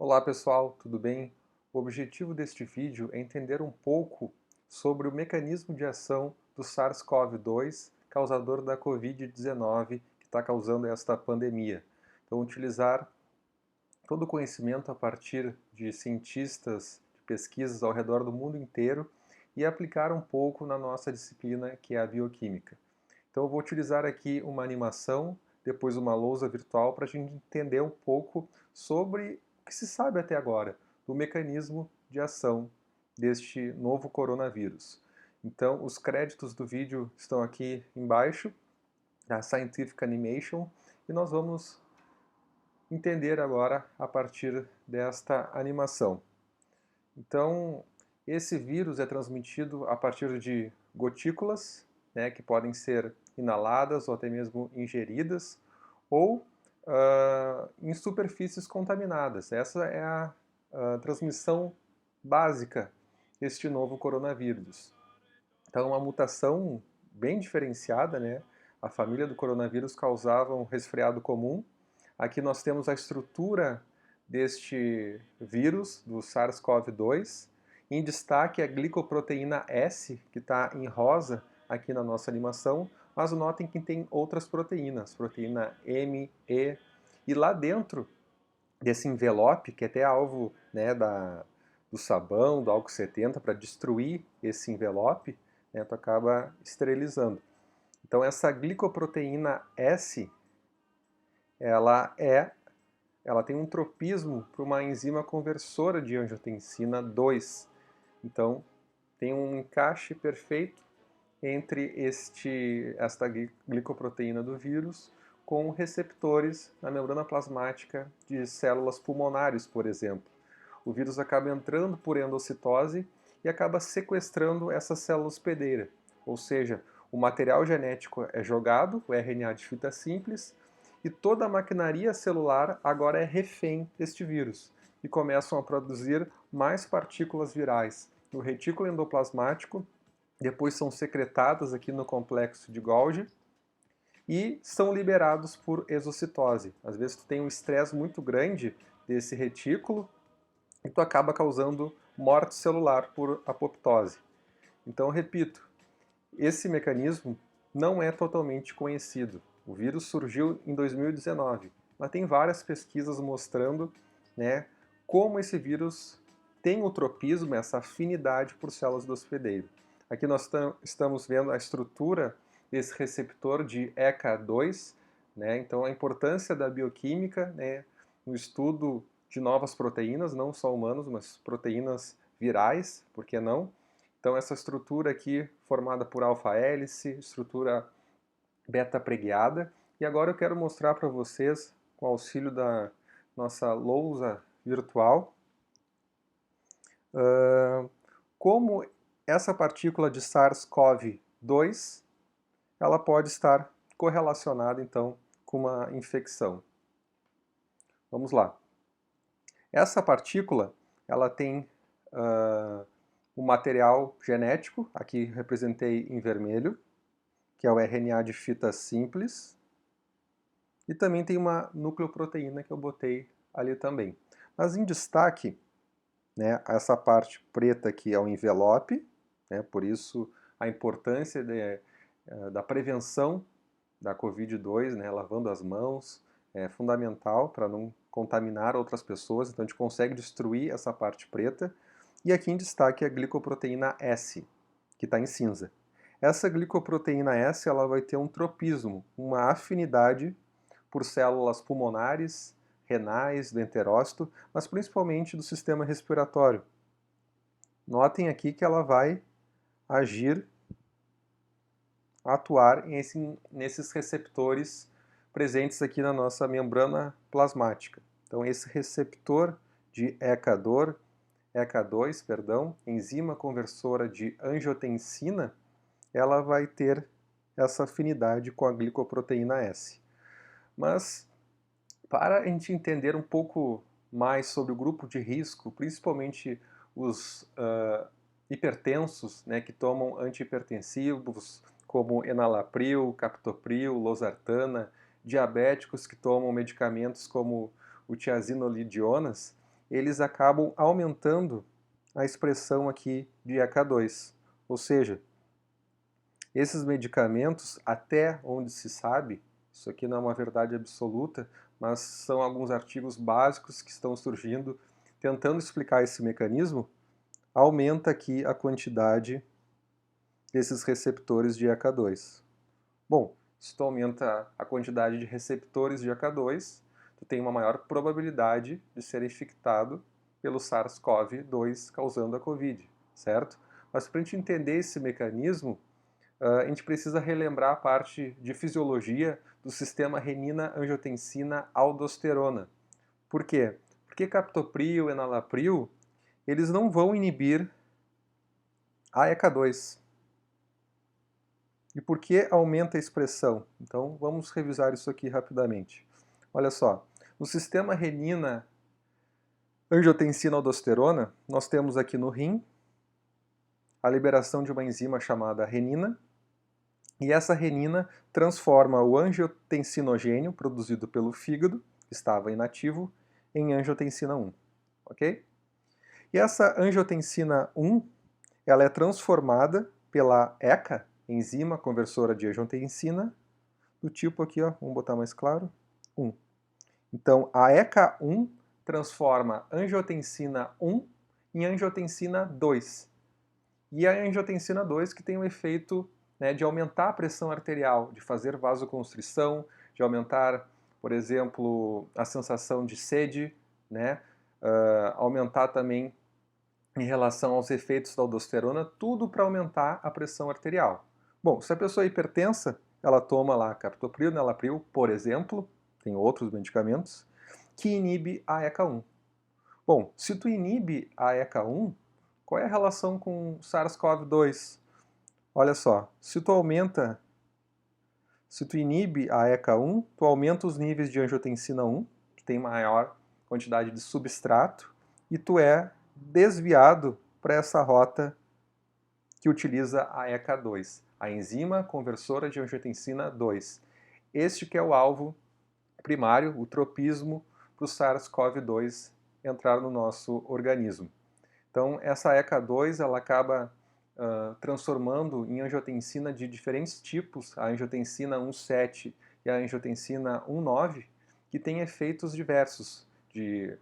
Olá pessoal, tudo bem? O objetivo deste vídeo é entender um pouco sobre o mecanismo de ação do SARS-CoV-2, causador da Covid-19, que está causando esta pandemia. Então, utilizar todo o conhecimento a partir de cientistas de pesquisas ao redor do mundo inteiro e aplicar um pouco na nossa disciplina, que é a bioquímica. Então, eu vou utilizar aqui uma animação, depois uma lousa virtual, para a gente entender um pouco sobre o que se sabe até agora do mecanismo de ação deste novo coronavírus. Então, os créditos do vídeo estão aqui embaixo, da Scientific Animation, e nós vamos entender agora a partir desta animação. Então, esse vírus é transmitido a partir de gotículas, né, que podem ser inaladas ou até mesmo ingeridas, ou em superfícies contaminadas. Essa é a transmissão básica deste novo coronavírus. Então, uma mutação bem diferenciada, né? A família do coronavírus causava um resfriado comum. Aqui nós temos a estrutura deste vírus, do SARS-CoV-2. Em destaque a glicoproteína S, que está em rosa aqui na nossa animação, mas notem que tem outras proteínas, proteína M, E, e lá dentro desse envelope, que é até alvo, né, do sabão, do álcool 70, para destruir esse envelope, né, tu acaba esterilizando. Então essa glicoproteína S, ela tem um tropismo para uma enzima conversora de angiotensina 2. Então tem um encaixe perfeito entre esta glicoproteína do vírus com receptores na membrana plasmática de células pulmonares, por exemplo. O vírus acaba entrando por endocitose e acaba sequestrando essa célula hospedeira, ou seja, o material genético é jogado, o RNA de fita simples, e toda a maquinaria celular agora é refém deste vírus e começam a produzir mais partículas virais no retículo endoplasmático, depois são secretadas aqui no complexo de Golgi e são liberados por exocitose. Às vezes tu tem um estresse muito grande desse retículo e tu acaba causando morte celular por apoptose. Então, repito, esse mecanismo não é totalmente conhecido. O vírus surgiu em 2019, mas tem várias pesquisas mostrando, né, como esse vírus tem o tropismo, essa afinidade por células do hospedeiro. Aqui nós estamos vendo a estrutura desse receptor de ECA2, né, então a importância da bioquímica, né, no estudo de novas proteínas, não só humanos, mas proteínas virais, por que não? Então essa estrutura aqui formada por alfa-hélice, estrutura beta-preguiada. E agora eu quero mostrar para vocês, com o auxílio da nossa lousa virtual, como essa partícula de SARS-CoV-2 ela pode estar correlacionada então com uma infecção. Vamos lá. Essa partícula ela tem um material genético, aqui representei em vermelho, que é o RNA de fita simples, e também tem uma nucleoproteína que eu botei ali também. Mas em destaque, né, essa parte preta aqui é o envelope, né, por isso a importância da prevenção da Covid-2, né, lavando as mãos, é fundamental para não contaminar outras pessoas, então a gente consegue destruir essa parte preta. E aqui em destaque a glicoproteína S, que está em cinza. Essa glicoproteína S ela vai ter um tropismo, uma afinidade por células pulmonares, renais, do enterócito, mas principalmente do sistema respiratório. Notem aqui que ela vai atuar nesses receptores presentes aqui na nossa membrana plasmática. Então esse receptor de ECA2, enzima conversora de angiotensina, ela vai ter essa afinidade com a glicoproteína S. Mas, para a gente entender um pouco mais sobre o grupo de risco, principalmente os hipertensos, né, que tomam antihipertensivos, como enalapril, captopril, losartana, diabéticos que tomam medicamentos como o tiazinolidionas, eles acabam aumentando a expressão aqui de ECA2. Ou seja, esses medicamentos, até onde se sabe, isso aqui não é uma verdade absoluta, mas são alguns artigos básicos que estão surgindo tentando explicar esse mecanismo, aumenta aqui a quantidade desses receptores de ECA2. Bom, se tu aumenta a quantidade de receptores de ECA2, tu tem uma maior probabilidade de ser infectado pelo SARS-CoV-2 causando a COVID, certo? Mas para a gente entender esse mecanismo, a gente precisa relembrar a parte de fisiologia do sistema renina-angiotensina-aldosterona. Por quê? Porque captopril e enalapril, eles não vão inibir a ECA2. E por que aumenta a expressão? Então vamos revisar isso aqui rapidamente. Olha só, no sistema renina-angiotensina-aldosterona, nós temos aqui no rim a liberação de uma enzima chamada renina, e essa renina transforma o angiotensinogênio produzido pelo fígado, que estava inativo, em angiotensina 1, ok? E essa angiotensina 1, ela é transformada pela ECA, enzima conversora de angiotensina, do tipo aqui, ó, vamos botar mais claro, 1. Então, a ECA1 transforma angiotensina 1 em angiotensina 2. E a angiotensina 2 que tem o efeito, né, de aumentar a pressão arterial, de fazer vasoconstrição, de aumentar, por exemplo, a sensação de sede, né, aumentar também em relação aos efeitos da aldosterona, tudo para aumentar a pressão arterial. Bom, se a pessoa é hipertensa, ela toma lá captopril, enalapril, por exemplo, tem outros medicamentos, que inibe a ECA1. Bom, se tu inibe a ECA1, qual é a relação com SARS-CoV-2? Olha só, se tu inibe a ECA1, tu aumenta os níveis de angiotensina 1, que tem maior quantidade de substrato, e tu é desviado para essa rota que utiliza a ECA2, a enzima conversora de angiotensina 2. Este que é o alvo primário, o tropismo, para o SARS-CoV-2 entrar no nosso organismo. Então, essa ECA2 ela acaba transformando em angiotensina de diferentes tipos, a angiotensina 1,7 e a angiotensina 1,9, que tem efeitos diversos. Tem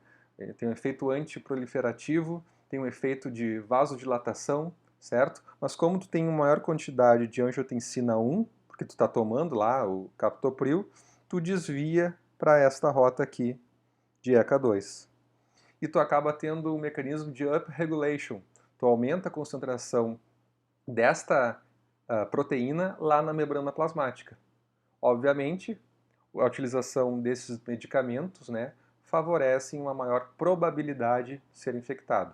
um efeito antiproliferativo, tem um efeito de vasodilatação, certo? Mas como tu tem uma maior quantidade de angiotensina 1, porque tu está tomando lá o captopril, tu desvia para esta rota aqui de ECA2. E tu acaba tendo um mecanismo de upregulation. Tu aumenta a concentração desta proteína lá na membrana plasmática. Obviamente, a utilização desses medicamentos, né, favorecem uma maior probabilidade de ser infectado.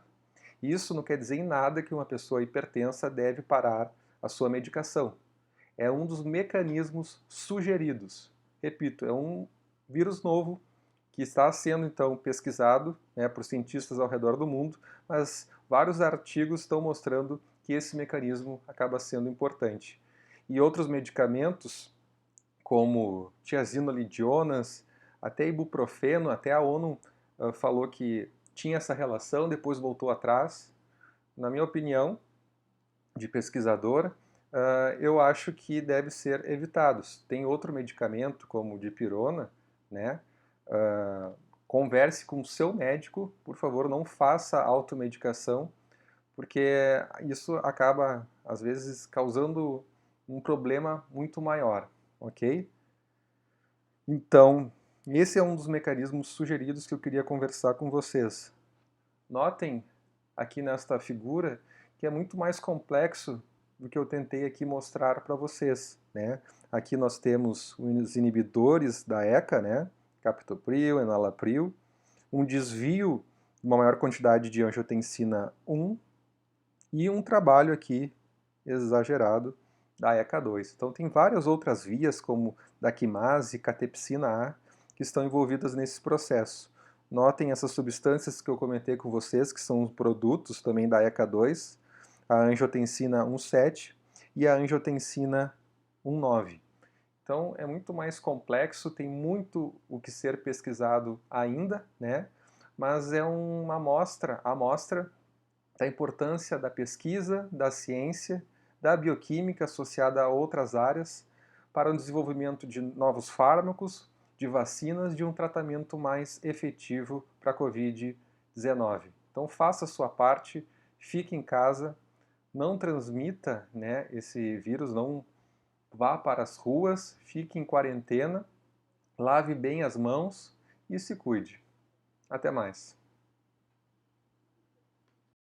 Isso não quer dizer em nada que uma pessoa hipertensa deve parar a sua medicação. É um dos mecanismos sugeridos. Repito, é um vírus novo que está sendo então pesquisado, né, por cientistas ao redor do mundo, mas vários artigos estão mostrando que esse mecanismo acaba sendo importante. E outros medicamentos, como tiazinolidionas, até ibuprofeno, até a ONU falou que tinha essa relação, depois voltou atrás. Na minha opinião, de pesquisador, eu acho que deve ser evitados. Tem outro medicamento, como o dipirona, né? Converse com o seu médico, por favor, não faça automedicação, porque isso acaba, às vezes, causando um problema muito maior, ok? Então, esse é um dos mecanismos sugeridos que eu queria conversar com vocês. Notem aqui nesta figura que é muito mais complexo do que eu tentei aqui mostrar para vocês, né? Aqui nós temos os inibidores da ECA, né? Captopril, enalapril, um desvio de uma maior quantidade de angiotensina 1 e um trabalho aqui exagerado da ECA2. Então tem várias outras vias, como daquimase e catepsina A, que estão envolvidas nesse processo. Notem essas substâncias que eu comentei com vocês, que são produtos também da ECA2, a angiotensina 1,7 e a angiotensina 1,9. Então é muito mais complexo, tem muito o que ser pesquisado ainda, né? mas é uma amostra da importância da pesquisa, da ciência, da bioquímica associada a outras áreas para o desenvolvimento de novos fármacos, de vacinas, de um tratamento mais efetivo para a Covid-19. Então faça a sua parte, fique em casa, não transmita, né, esse vírus, não vá para as ruas, fique em quarentena, lave bem as mãos e se cuide. Até mais.